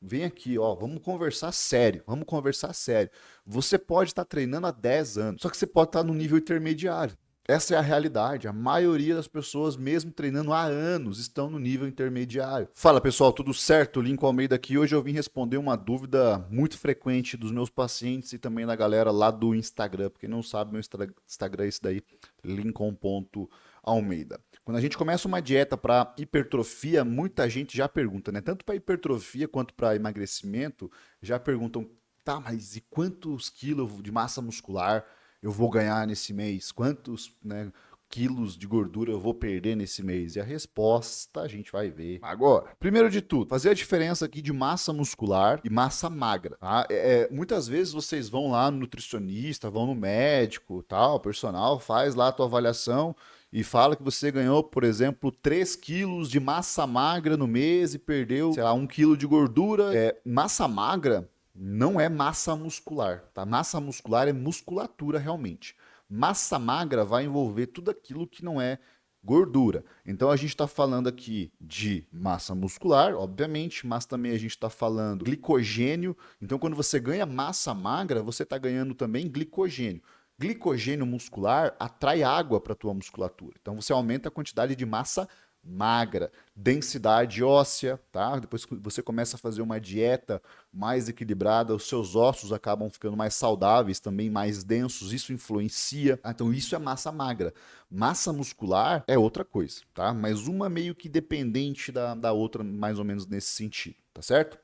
Vem aqui, ó, vamos conversar sério, vamos conversar sério. Você pode estar treinando há 10 anos, só que você pode estar no nível intermediário. Essa é a realidade. A maioria das pessoas, mesmo treinando há anos, estão no nível intermediário. Fala pessoal, tudo certo? Lincoln Almeida aqui. Hoje eu vim responder uma dúvida muito frequente dos meus pacientes e também da galera lá do Instagram. Porque não sabe, meu Instagram é esse daí, Lincoln.almeida. Quando a gente começa uma dieta para hipertrofia, muita gente já pergunta, né? Tanto para hipertrofia quanto para emagrecimento, já perguntam, tá, mas e quantos quilos de massa muscular eu vou ganhar nesse mês? Quantos, né, quilos de gordura eu vou perder nesse mês? E a resposta a gente vai ver agora. Primeiro de tudo, fazer a diferença aqui de massa muscular e massa magra. Tá? Muitas vezes vocês vão lá no nutricionista, vão no médico, tal, o personal faz lá a tua avaliação e fala que você ganhou, por exemplo, 3 quilos de massa magra no mês e perdeu, sei lá, 1 quilo de gordura. Massa magra não é massa muscular, tá? Massa muscular é musculatura realmente. Massa magra vai envolver tudo aquilo que não é gordura. Então a gente está falando aqui de massa muscular, obviamente, mas também a gente está falando glicogênio. Então quando você ganha massa magra, você está ganhando também glicogênio. Glicogênio muscular atrai água para a tua musculatura. Então você aumenta a quantidade de massa magra, densidade óssea, tá? Depois que você começa a fazer uma dieta mais equilibrada, os seus ossos acabam ficando mais saudáveis, também mais densos, isso influencia. Então isso é massa magra. Massa muscular é outra coisa, tá? Mas uma meio que dependente da outra, mais ou menos nesse sentido, tá certo?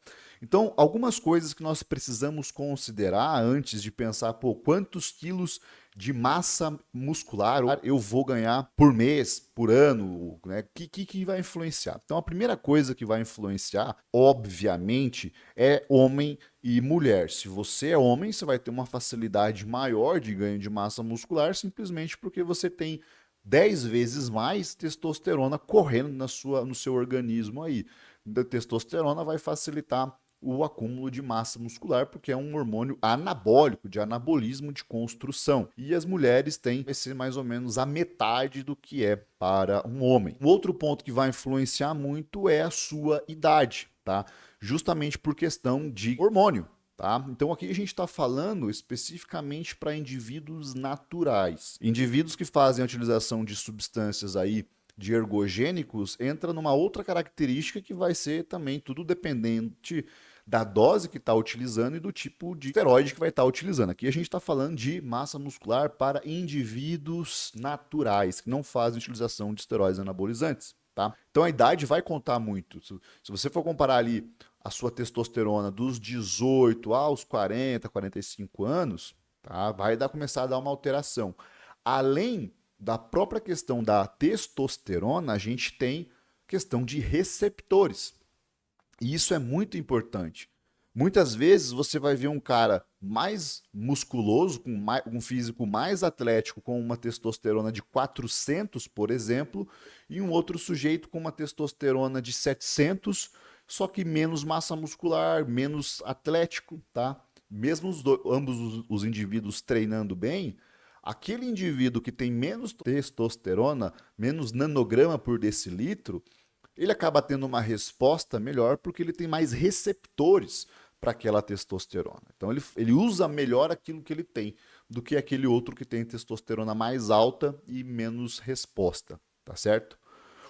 Então, algumas coisas que nós precisamos considerar antes de pensar, pô, quantos quilos de massa muscular eu vou ganhar por mês, por ano, né? Que vai influenciar? Então, a primeira coisa que vai influenciar, obviamente, é homem e mulher. Se você é homem, você vai ter uma facilidade maior de ganho de massa muscular simplesmente porque você tem 10 vezes mais testosterona correndo no seu organismo aí. A testosterona vai facilitar o acúmulo de massa muscular, porque é um hormônio anabólico, de anabolismo de construção. E as mulheres têm vai ser mais ou menos a metade do que é para um homem. Um outro ponto que vai influenciar muito é a sua idade, tá? Justamente por questão de hormônio. Tá? Então aqui a gente está falando especificamente para indivíduos naturais. Indivíduos que fazem a utilização de substâncias aí de ergogênicos entra numa outra característica que vai ser também tudo dependente da dose que está utilizando e do tipo de esteroide que vai estar utilizando. Aqui a gente está falando de massa muscular para indivíduos naturais, que não fazem utilização de esteroides anabolizantes. Tá? Então a idade vai contar muito. Se você for comparar ali a sua testosterona dos 18 aos 40, 45 anos, tá? Começar a dar uma alteração. Além da própria questão da testosterona, a gente tem questão de receptores. E isso é muito importante. Muitas vezes você vai ver um cara mais musculoso, um físico mais atlético, com uma testosterona de 400, por exemplo, e um outro sujeito com uma testosterona de 700, só que menos massa muscular, menos atlético, tá? Mesmo ambos os indivíduos treinando bem, aquele indivíduo que tem menos testosterona, menos nanograma por decilitro, ele acaba tendo uma resposta melhor porque ele tem mais receptores para aquela testosterona. Então ele usa melhor aquilo que ele tem do que aquele outro que tem testosterona mais alta e menos resposta, tá certo?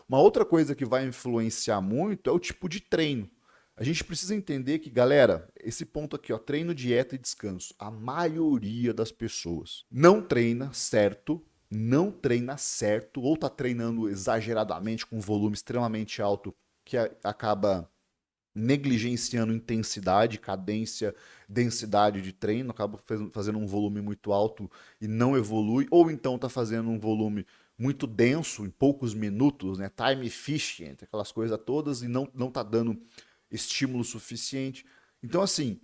Uma outra coisa que vai influenciar muito é o tipo de treino. A gente precisa entender que, galera, esse ponto aqui, ó, treino, dieta e descanso, a maioria das pessoas não treina certo, não treina certo, ou está treinando exageradamente com um volume extremamente alto que acaba negligenciando intensidade, cadência, densidade de treino, acaba fazendo um volume muito alto e não evolui, ou então está fazendo um volume muito denso, em poucos minutos, né? Time efficient, aquelas coisas todas, e não está dando estímulo suficiente. Então, assim,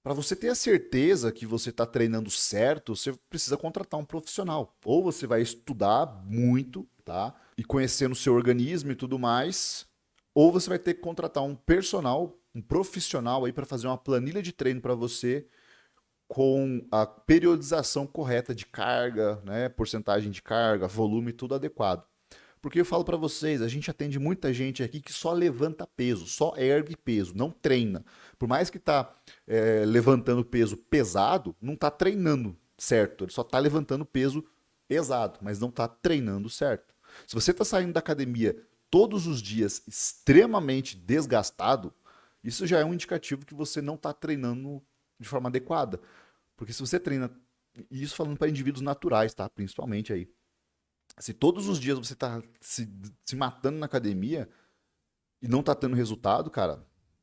para você ter a certeza que você está treinando certo, você precisa contratar um profissional. Ou você vai estudar muito, tá? E conhecendo o seu organismo e tudo mais, ou você vai ter que contratar um personal, um profissional aí para fazer uma planilha de treino para você com a periodização correta de carga, né, porcentagem de carga, volume, tudo adequado. Porque eu falo para vocês, a gente atende muita gente aqui que só levanta peso, só ergue peso, não treina. Por mais que tá levantando peso pesado, não tá treinando certo. Ele só tá levantando peso pesado, mas não tá treinando certo. Se você tá saindo da academia todos os dias extremamente desgastado, isso já é um indicativo que você não está treinando de forma adequada. Porque se você treina, e isso falando para indivíduos naturais, tá? Principalmente aí. Se todos os dias você está se matando na academia e não está tendo resultado, cara,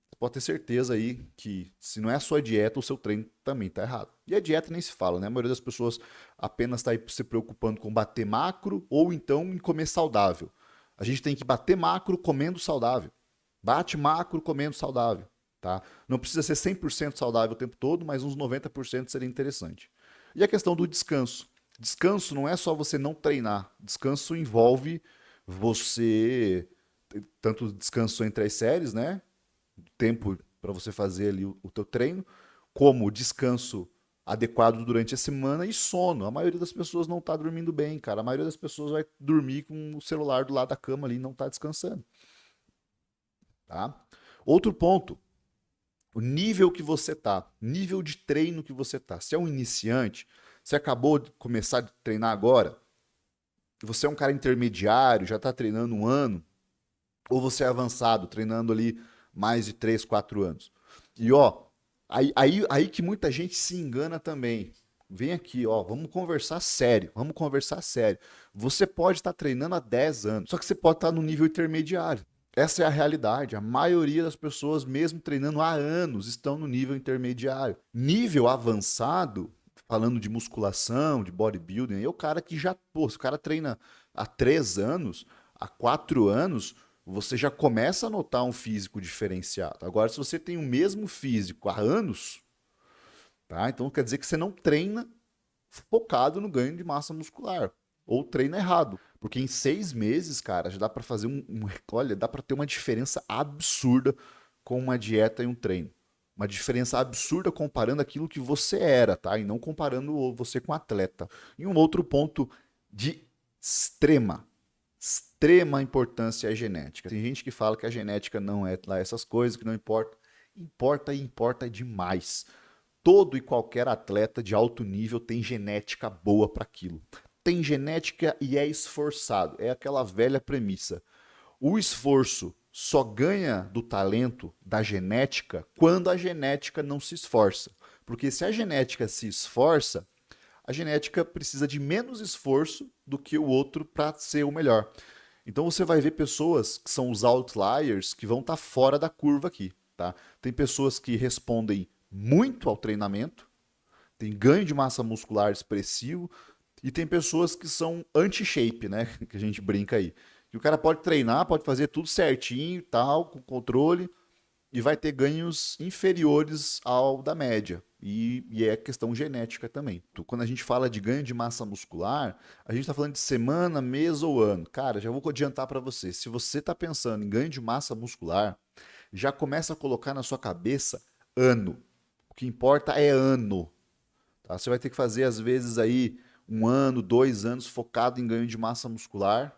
você pode ter certeza aí que se não é a sua dieta, o seu treino também está errado. E a dieta nem se fala, né? A maioria das pessoas apenas está aí se preocupando com bater macro ou então em comer saudável. A gente tem que bater macro comendo saudável. Bate macro comendo saudável, tá? Não precisa ser 100% saudável o tempo todo, mas uns 90% seria interessante. E a questão do descanso. Descanso não é só você não treinar. Descanso envolve você tanto descanso entre as séries, né? Tempo para você fazer ali o teu treino, como descanso adequado durante a semana e sono. A maioria das pessoas não está dormindo bem, cara. A maioria das pessoas vai dormir com o celular do lado da cama ali e não está descansando, tá? Outro ponto, o nível que você tá, nível de treino que você tá. Se é um iniciante, você acabou de começar a treinar agora, você é um cara intermediário, já está treinando um ano, ou você é avançado, treinando ali mais de 3, 4 anos. E ó, aí que muita gente se engana também. Vem aqui, ó, vamos conversar sério, vamos conversar sério. Você pode estar treinando há 10 anos, só que você pode estar no nível intermediário. Essa é a realidade. A maioria das pessoas, mesmo treinando há anos, estão no nível intermediário. Nível avançado, falando de musculação, de bodybuilding, é o cara que já, pô, se o cara treina há 3 anos, há 4 anos, você já começa a notar um físico diferenciado. Agora, se você tem o mesmo físico há anos, tá? Então quer dizer que você não treina focado no ganho de massa muscular. Ou treina errado. Porque em 6 meses, cara, já dá para fazer olha, dá para ter uma diferença absurda com uma dieta e um treino. Uma diferença absurda comparando aquilo que você era, tá? E não comparando você com atleta. E um outro ponto de extrema importância é a genética. Tem gente que fala que a genética não é lá essas coisas, que não importa. Importa e importa demais. Todo e qualquer atleta de alto nível tem genética boa para aquilo. Tem genética e é esforçado. É aquela velha premissa. O esforço só ganha do talento, da genética, quando a genética não se esforça. Porque se a genética se esforça, a genética precisa de menos esforço do que o outro para ser o melhor. Então você vai ver pessoas que são os outliers que vão estar fora da curva aqui, tá? Tem pessoas que respondem muito ao treinamento, tem ganho de massa muscular expressivo, e tem pessoas que são anti-shape, né? Que a gente brinca aí. E o cara pode treinar, pode fazer tudo certinho, tal, com controle, e vai ter ganhos inferiores ao da média. E é questão genética também. Quando a gente fala de ganho de massa muscular, a gente está falando de semana, mês ou ano. Cara, já vou adiantar para você. Se você está pensando em ganho de massa muscular, já começa a colocar na sua cabeça ano. O que importa é ano. Tá? Você vai ter que fazer, às vezes, aí 1 ano, 2 anos focado em ganho de massa muscular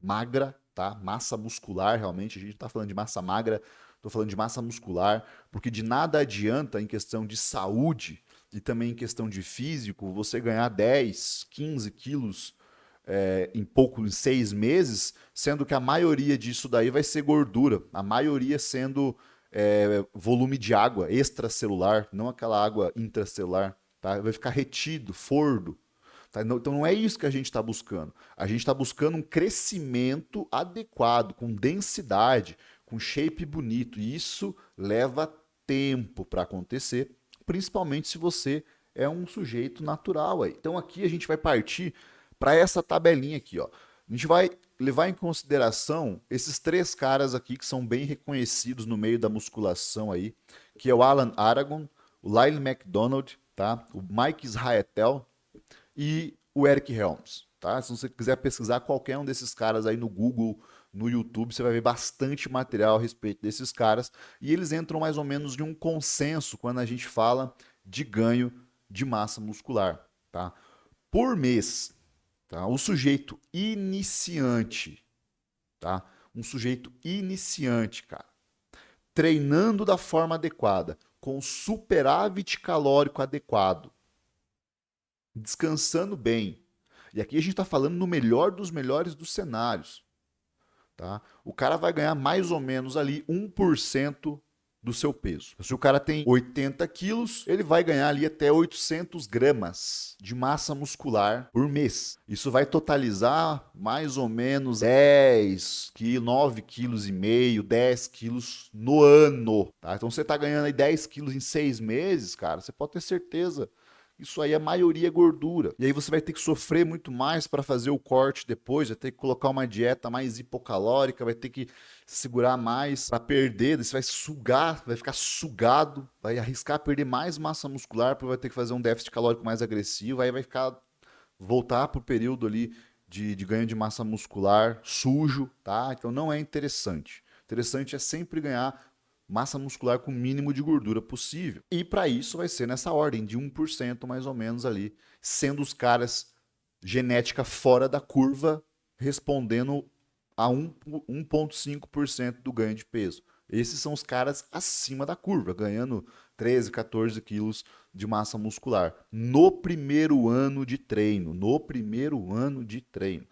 magra, tá? Massa muscular, realmente. A gente não está falando de massa magra, estou falando de massa muscular, porque de nada adianta em questão de saúde e também em questão de físico você ganhar 10, 15 quilos em 6 meses, sendo que a maioria disso daí vai ser gordura, a maioria sendo volume de água extracelular, não aquela água intracelular, tá? Vai ficar retido, fordo. Tá? Então não é isso que a gente está buscando. A gente está buscando um crescimento adequado, com densidade, com shape bonito. E isso leva tempo para acontecer, principalmente se você é um sujeito natural aí. Então aqui a gente vai partir para essa tabelinha aqui, ó. A gente vai levar em consideração esses 3 caras aqui que são bem reconhecidos no meio da musculação aí, que é o Alan Aragon, o Lyle McDonald, tá? O Mike Israetel e o Eric Helms, tá? Se você quiser pesquisar qualquer um desses caras aí no Google, no YouTube, você vai ver bastante material a respeito desses caras e eles entram mais ou menos de um consenso quando a gente fala de ganho de massa muscular, tá? Por mês, tá? O sujeito iniciante, tá? Um sujeito iniciante, cara, treinando da forma adequada, com superávit calórico adequado, descansando bem. E aqui a gente está falando no melhor dos melhores dos cenários, tá? O cara vai ganhar mais ou menos ali 1% do seu peso. Se o cara tem 80 quilos, ele vai ganhar ali até 800 gramas de massa muscular por mês. Isso vai totalizar mais ou menos 10 quilos, 9 quilos e meio, 10 quilos no ano, tá? Então você tá ganhando aí 10 quilos em 6 meses, cara, você pode ter certeza. Isso aí, a maioria é gordura. E aí você vai ter que sofrer muito mais para fazer o corte depois, vai ter que colocar uma dieta mais hipocalórica, vai ter que segurar mais para perder, você vai sugar, vai ficar sugado, vai arriscar perder mais massa muscular, porque vai ter que fazer um déficit calórico mais agressivo, aí vai ficar voltar para o período ali de ganho de massa muscular sujo, tá? Então não é interessante. Interessante é sempre ganhar massa muscular com o mínimo de gordura possível. E para isso vai ser nessa ordem, de 1% mais ou menos ali, sendo os caras genética fora da curva, respondendo a 1,5% do ganho de peso. Esses são os caras acima da curva, ganhando 13, 14 quilos de massa muscular no primeiro ano de treino. No primeiro ano de treino.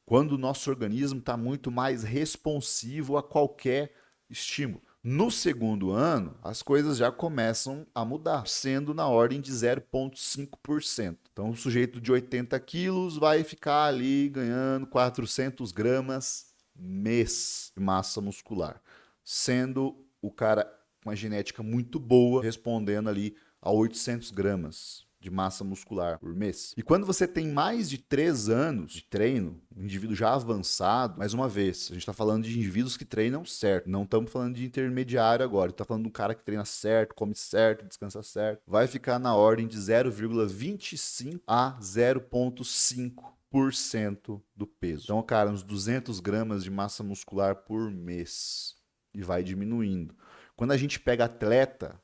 Quando o nosso organismo está muito mais responsivo a qualquer estímulo. No segundo ano, as coisas já começam a mudar, sendo na ordem de 0,5%. Então, o sujeito de 80 quilos vai ficar ali ganhando 400 gramas mês de massa muscular, sendo o cara com uma genética muito boa, respondendo ali a 800 gramas de massa muscular por mês. E quando você tem mais de 3 anos de treino, um indivíduo já avançado, mais uma vez, a gente está falando de indivíduos que treinam certo, não estamos falando de intermediário agora, está falando de um cara que treina certo, come certo, descansa certo, vai ficar na ordem de 0,25 a 0,5% do peso. Então, cara, uns 200 gramas de massa muscular por mês e vai diminuindo. Quando a gente pega atleta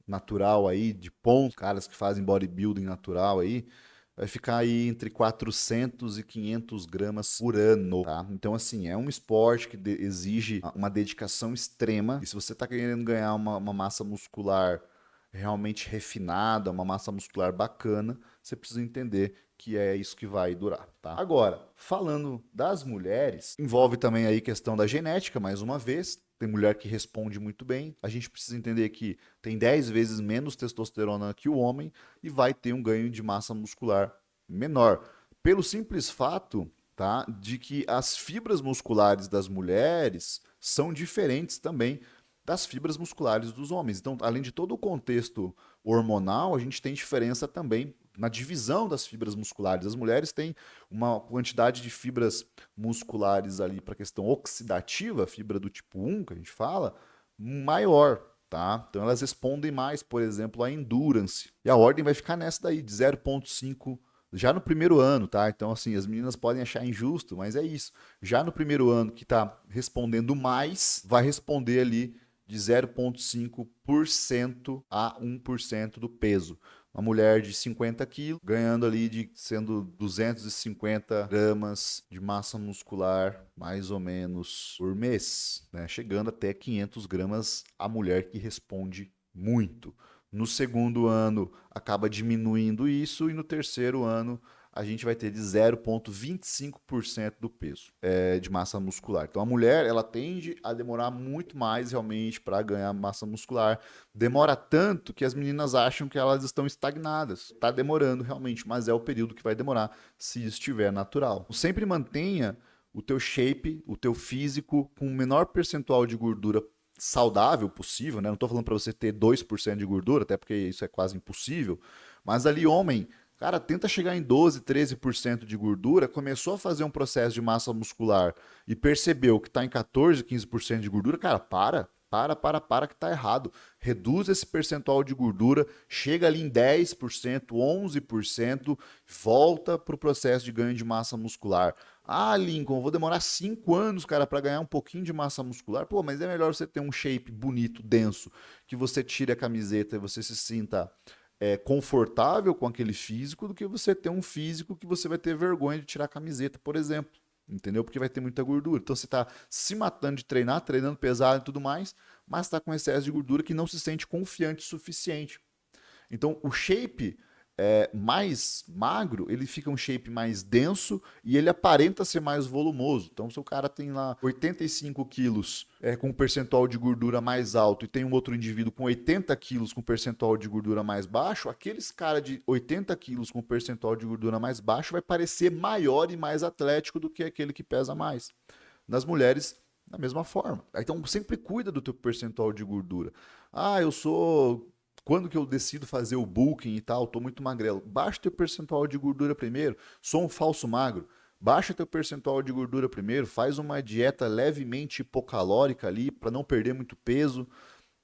natural aí, de pontos, caras que fazem bodybuilding natural aí, vai ficar aí entre 400 e 500 gramas por ano, tá? Então, assim, é um esporte que exige uma dedicação extrema, e se você tá querendo ganhar uma massa muscular realmente refinada, uma massa muscular bacana, você precisa entender que é isso que vai durar, tá? Agora, falando das mulheres, envolve também aí questão da genética, mais uma vez. Tem mulher que responde muito bem. A gente precisa entender que tem 10 vezes menos testosterona que o homem e vai ter um ganho de massa muscular menor. Pelo simples fato, tá, de que as fibras musculares das mulheres são diferentes também das fibras musculares dos homens. Então, além de todo o contexto hormonal, a gente tem diferença também na divisão das fibras musculares. As mulheres têm uma quantidade de fibras musculares ali para a questão oxidativa, fibra do tipo 1, que a gente fala, maior, tá? Então elas respondem mais, por exemplo, à endurance. E a ordem vai ficar nessa daí, de 0,5 já no primeiro ano, tá? Então, assim, as meninas podem achar injusto, mas é isso. Já no primeiro ano que está respondendo mais, vai responder ali de 0,5% a 1% do peso. Uma mulher de 50 quilos, ganhando ali sendo 250 gramas de massa muscular, mais ou menos, por mês, né? Chegando até 500 gramas a mulher que responde muito. No segundo ano, acaba diminuindo isso, e no terceiro ano, a gente vai ter de 0,25% do peso de massa muscular. Então, a mulher, ela tende a demorar muito mais realmente para ganhar massa muscular. Demora tanto que as meninas acham que elas estão estagnadas. Está demorando realmente, mas é o período que vai demorar se estiver natural. Sempre mantenha o teu shape, o teu físico com o menor percentual de gordura saudável possível, né? Não estou falando para você ter 2% de gordura, até porque isso é quase impossível, mas ali, homem, cara, tenta chegar em 12, 13% de gordura, começou a fazer um processo de massa muscular e percebeu que está em 14, 15% de gordura, cara, para que tá errado. Reduz esse percentual de gordura, chega ali em 10%, 11%, volta para o processo de ganho de massa muscular. Ah, Lincoln, vou demorar 5 anos, cara, para ganhar um pouquinho de massa muscular. Pô, mas é melhor você ter um shape bonito, denso, que você tire a camiseta e você se sinta confortável com aquele físico do que você ter um físico que você vai ter vergonha de tirar a camiseta, por exemplo. Entendeu? Porque vai ter muita gordura. Então você está se matando de treinar, treinando pesado e tudo mais, mas está com excesso de gordura que não se sente confiante o suficiente. Então, o shape mais magro, ele fica um shape mais denso e ele aparenta ser mais volumoso. Então, se o cara tem lá 85 quilos com um percentual de gordura mais alto e tem um outro indivíduo com 80 quilos com percentual de gordura mais baixo, aqueles cara de 80 quilos com percentual de gordura mais baixo vai parecer maior e mais atlético do que aquele que pesa mais. Nas mulheres, da mesma forma. Então, sempre cuida do teu percentual de gordura. Ah, eu sou quando que eu decido fazer o bulking e tal, tô muito magrelo. Baixa teu percentual de gordura primeiro. Sou um falso magro. Baixa teu percentual de gordura primeiro, faz uma dieta levemente hipocalórica ali para não perder muito peso.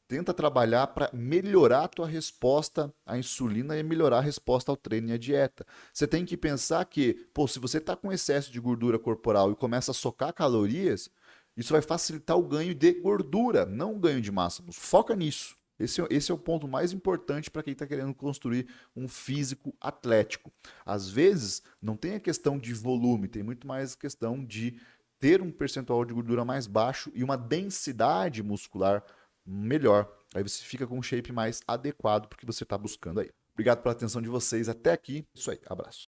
Tenta trabalhar para melhorar a tua resposta à insulina e melhorar a resposta ao treino e à dieta. Você tem que pensar que, pô, se você está com excesso de gordura corporal e começa a socar calorias, isso vai facilitar o ganho de gordura, não o ganho de massa. Foca nisso. Esse é o ponto mais importante para quem está querendo construir um físico atlético. Às vezes, não tem a questão de volume, tem muito mais a questão de ter um percentual de gordura mais baixo e uma densidade muscular melhor. Aí você fica com um shape mais adequado para o que você está buscando aí. Obrigado pela atenção de vocês até aqui. Isso aí, abraço.